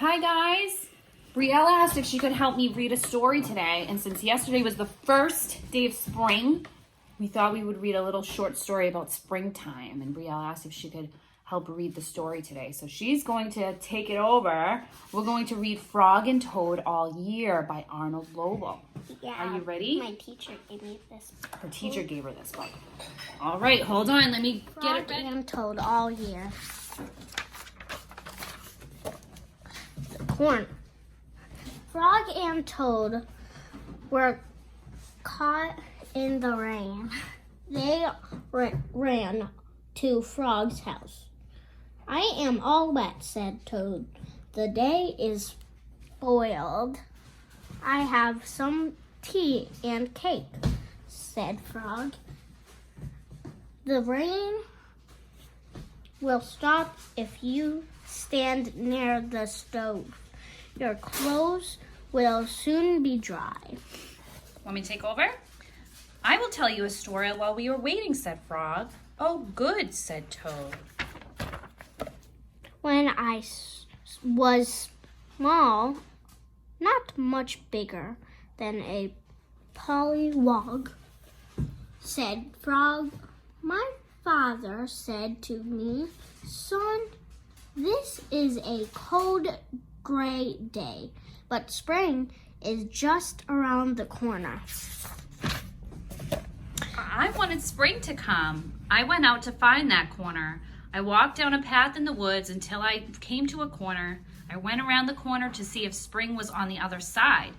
Hi guys! Brielle asked if she could help me read a story today, and since yesterday was the first day of spring, we thought we would read a little short story about springtime, and Brielle asked if she could help read the story today. So she's going to take it over. We're going to read Frog and Toad All Year by Arnold Lobel. Yeah. Are you ready? My teacher gave me this. Her teacher gave her this book. All right, hold on. Let me get it Frog ready. and Toad All Year. Corn. Frog and Toad were caught in the rain. They ran to Frog's house. "I am all wet," said Toad. "The day is spoiled." "I have some tea and cake," said Frog. "The rain will stop if you stand near the stove. Your clothes will soon be dry." Want me to take over? "I will tell you a story while we are waiting," said Frog. "Oh, good," said Toad. "When I was small, not much bigger than a pollywog," said Frog, "my father said to me, 'Son, this is a cold, gray day, but spring is just around the corner.'" I wanted spring to come. I went out to find that corner. I walked down a path in the woods until I came to a corner. I went around the corner to see if spring was on the other side.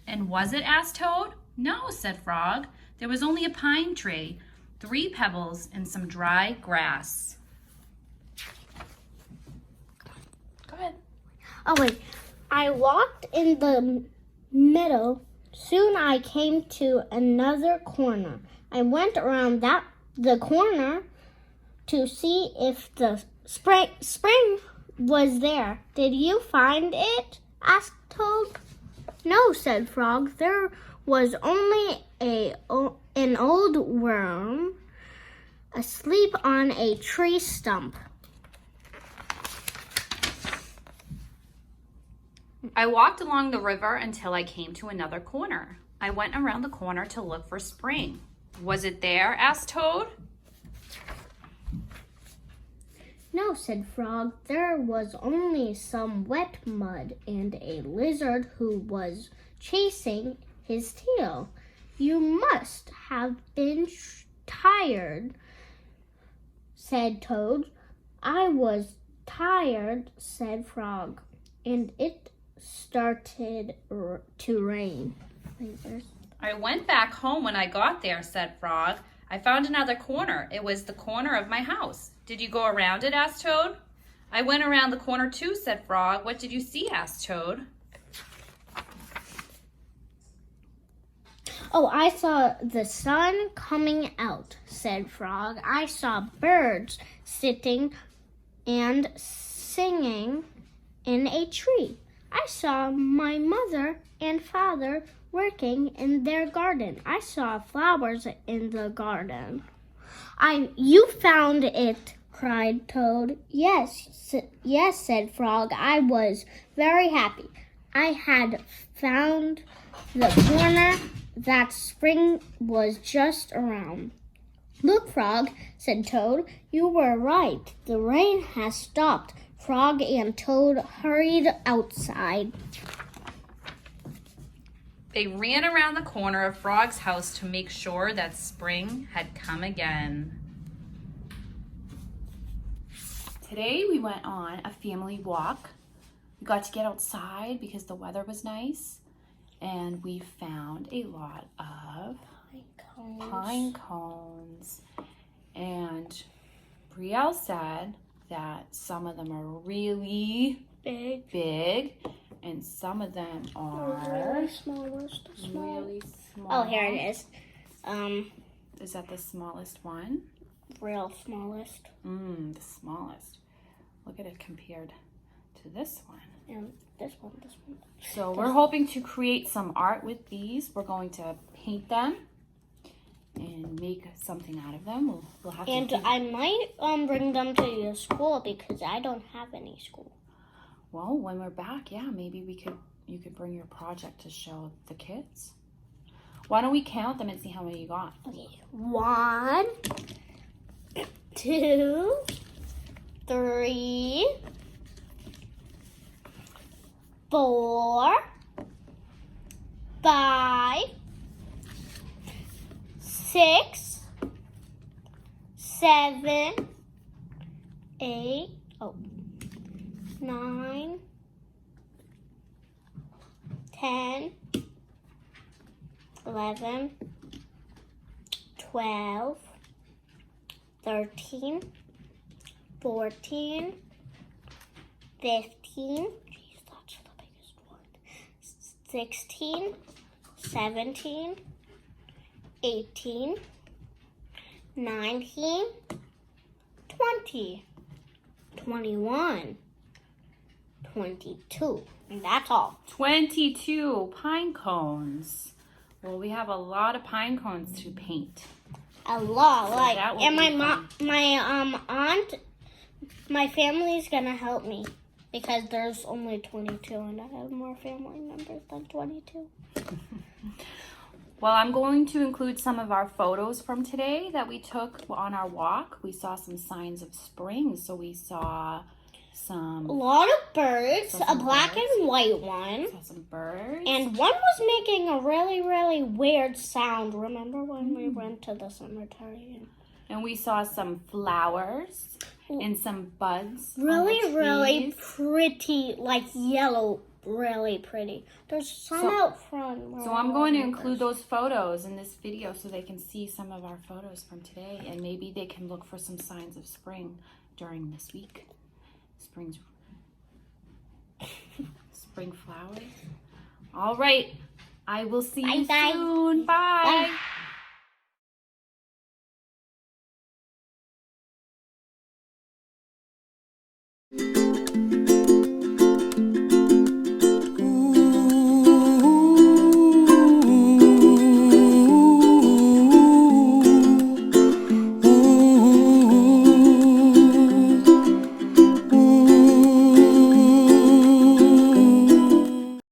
"And was it?" asked Toad. "No," said Frog. "There was only a pine tree, 3 pebbles, and some dry grass." Go ahead. Oh, wait. "I walked in the middle. Soon I came to another corner. I went around the corner to see if the spring was there. Did you find it?" asked Toad. "No," said Frog. "There was only an old worm asleep on a tree stump." I walked along the river until I came to another corner. I went around the corner to look for spring. "Was it there?" asked Toad. "No," said Frog. "There was only some wet mud and a lizard who was chasing his tail." "You must have been tired," said Toad. "I was tired," said Frog, "and it started to rain." "I went back home when I got there," said Frog. "I found another corner. It was the corner of my house." "Did you go around it?" asked Toad. "I went around the corner too," said Frog. "What did you see?" asked Toad. "Oh, I saw the sun coming out," said Frog. "I saw birds sitting and singing in a tree. I saw my mother and father working in their garden. I saw flowers in the garden." "You found it," cried Toad. Yes, said Frog. "I was very happy. I had found the corner that spring was just around." "Look, Frog," said Toad. "You were right. The rain has stopped." Frog and Toad hurried outside. They ran around the corner of Frog's house to make sure that spring had come again. Today we went on a family walk. We got to get outside because the weather was nice, and we found a lot of pine cones. And Brielle said that some of them are really big and some of them are really smallest. really small. Oh, here it is. Is that the smallest one? Real smallest. The smallest. Look at it compared to this one. And this one. So we're hoping to create some art with these. We're going to paint them and make something out of them. We'll have to. And I might bring them to your school because I don't have any school. Well, when we're back, yeah, maybe you could bring your project to show the kids. Why don't we count them and see how many you got? Okay. 1, 2, 3, 4, 5, 6, 7, 8, 9, 10, 11, 12, 13, 14, 15, geez, that's the biggest one, 16, 17, 18, 19, 20, 21, 22, and that's all. 22 pine cones. Well, we have a lot of pine cones to paint. A lot, So like, that will and be my aunt, my family's gonna help me because there's only 22, and I have more family members than 22. Well, I'm going to include some of our photos from today that we took on our walk. We saw some signs of spring, so we saw A lot of birds, Saw a some black birds. and white one, some birds. and one was making a really, really weird sound. Remember when we went to the cemetery? And we saw some flowers and some buds. on the Really, really trees. pretty, like yellow, really pretty. There's some So- out front. where So I'm all going to the include birds- those photos in this video so they can see some of our photos from today, and maybe they can look for some signs of spring during this week. Spring flowers. All right. I will see you Bye-bye. soon. Bye. Bye.